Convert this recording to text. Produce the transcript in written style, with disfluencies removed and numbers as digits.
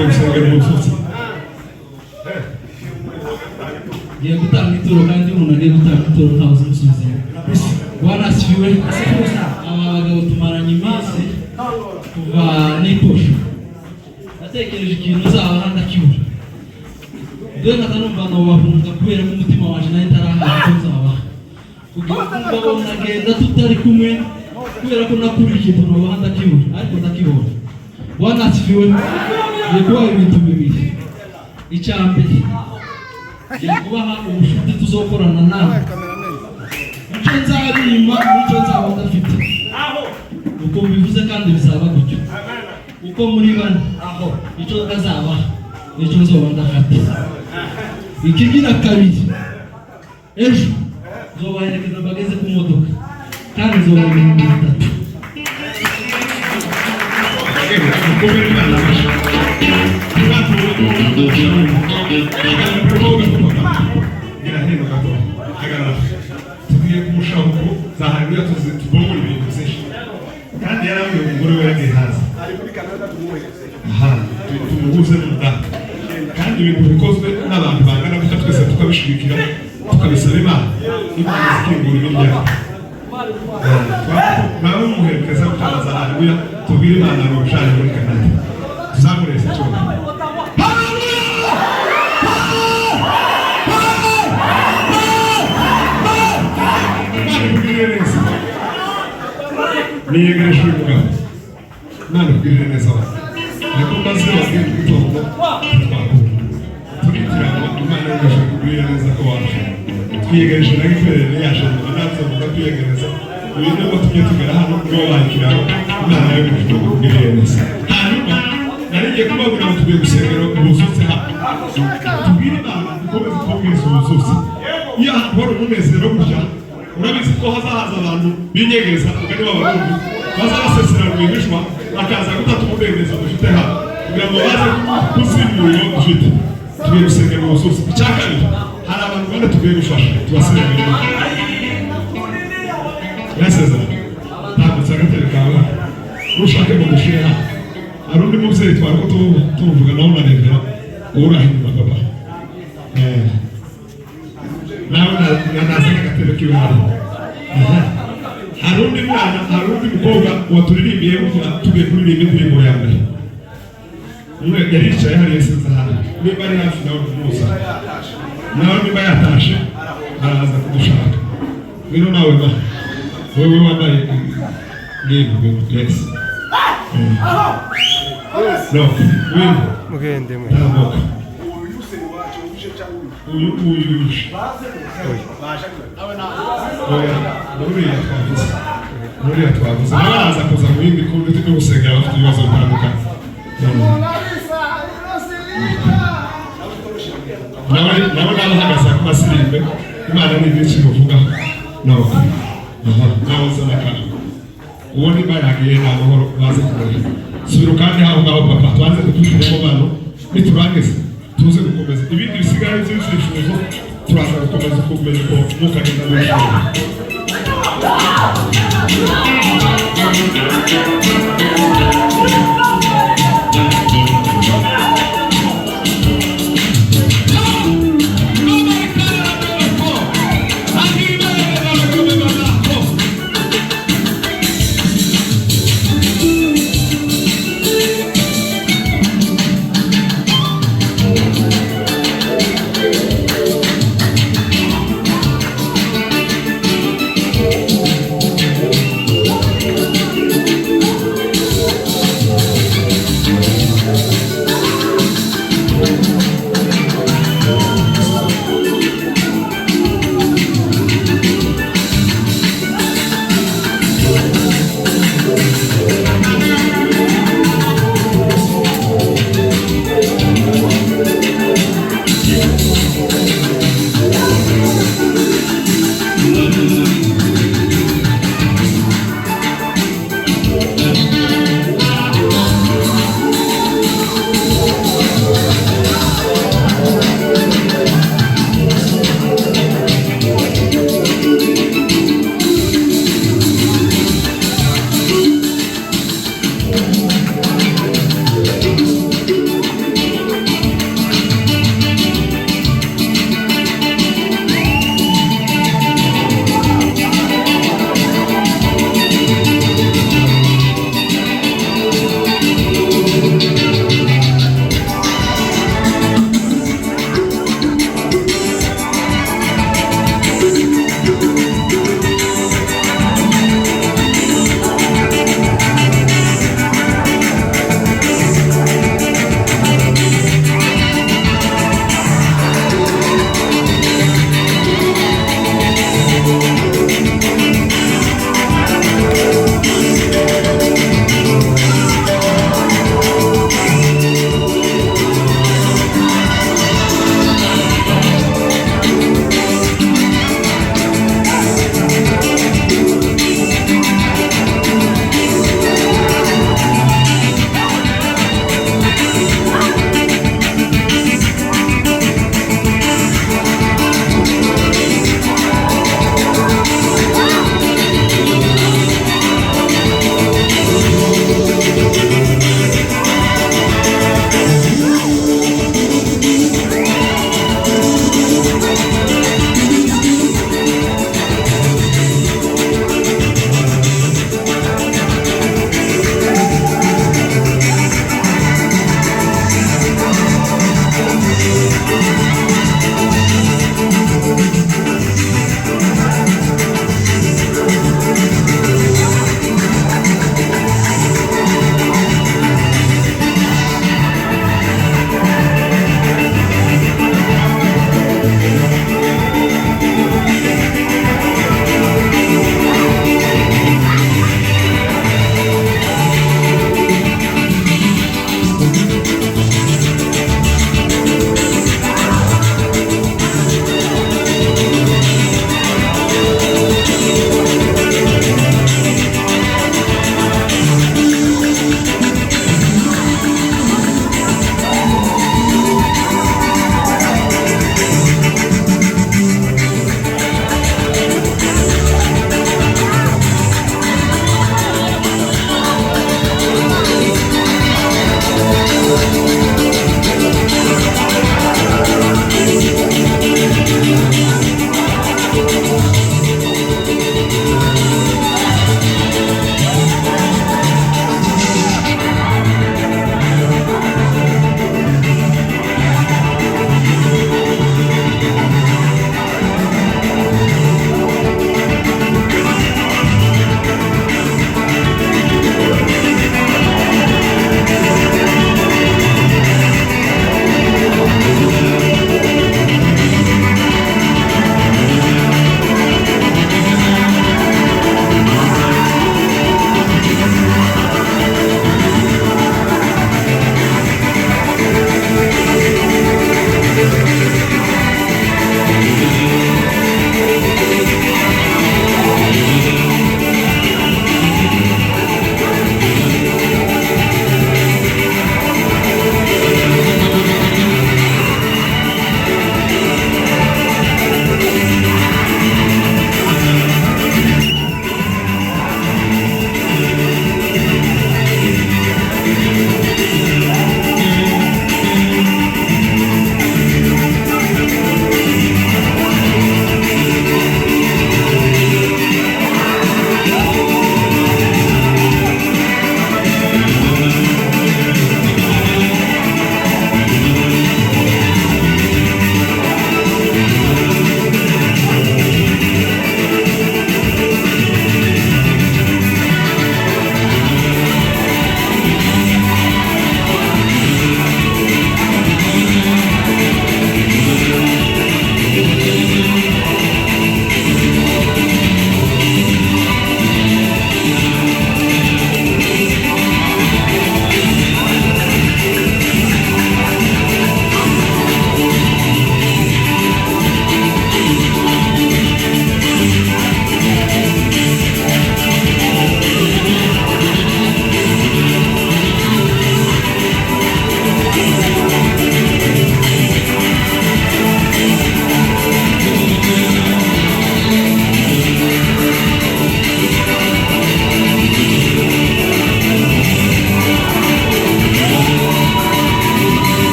tugiye gusengera ubusutsi. Ngiye gutanga ituro kandi umuntu agiye gutanga ituro ntawe umusubiza. Bwana asifiwe. Aba bagabo tumaranye iminsi kuva n'iposho. Natekereje ikintu uzaba ndakibura. Dore natanumva no bahunga kubera ko umutima waje nayo ntarahaza ko nzaba. Kugira ngo nagenda tutari kumwe kubera ko nakuri ikintu no bahanda kibura ariko ndakibona. Bwana asifiwe. Yekuba ibintu bibiri. Icyambere kubaha ubushuti tuzokorana nawe. Icyo nzarima nicyo nzaba ndafite. Uko bivuze kandi bizaba gutyo. Uko muri bane icyo azaba nicyo nzoba ndafite. Ikigira kabiri ejo nzobaherekeza bageze ku modoka kandi nzoba ibintu bitatu. Tugiye kumushaho zaharira tuzibomora ibintu byinshi kandi yarambiwe umugore we yagiye hanze tumuhuze n'umudamu kandi ibintu bikozwe n'abantu bangana gutya twese tukabishigikira tukabisaba Imana zikingura imiryango nawe muherekeza gutabaza haleluya tubwire Imana ngo ushane muri Kanada tuzamurese cyane. Niyegereje umugabo Imana ubwirire neza niko maze babwira gutonda turitirana Imana yegereje kubwirira neza ko waje twiyegereje na giferere yaje nazo muga twiyegereza uyu nubwo tujye tugera hano ngo bakiraho Imana yegereje kubwirira neza. Hanyuma narigiye kubabwira ngo tugiye gusengera ubusutse hano tubwire Imana dukomeze kubwiriza ubusutse iyo hora umunezero gutya urabizi ko hazahaza abantu binyegereza kandi b'abarundi bazabasesera rwihishwa bakaza gutata umudendezo dufite hano kugira ngo baze kuzimuriro dufite. Tugiye gusengera ubusutse. Icya kabiri hari abantu bane tugiye gufasha tubasengera yasezera tambutse agatebe kawe ushake mu gushira hari undi mubyeyi twari ko tuvuga nawe unarebera urahindura papa nawe nazanye agatebe kiwe hari undi mwana hari undi mukobwa waturirimbiye tugiye kuririmba indirimbo ya mbere umwe yari yicaye hariya sinzi hano niba ari hafi nawe kumuza nawe niba yatashe araza kudushaka ngwino nawe wewe wambaye ngiye yes no wewe mugende mwe uyu twavuze baraza kuza mu yindi kundi tujye gusengera bafite ibibazo bitandukanye nawe n'abahagaze ku masirimbe Imana ni byinshi muvugaho nawe uzana kandi uwo niba yagiye nta mahoro baze kumurira subira kandi aho ngaho papa tubanze dutwikiremo bano niturangiza tuze gukomeza ibindi bisigaye by'ibyifuzo turaza gukomeza kumenya ko mukagenda n'ishuri.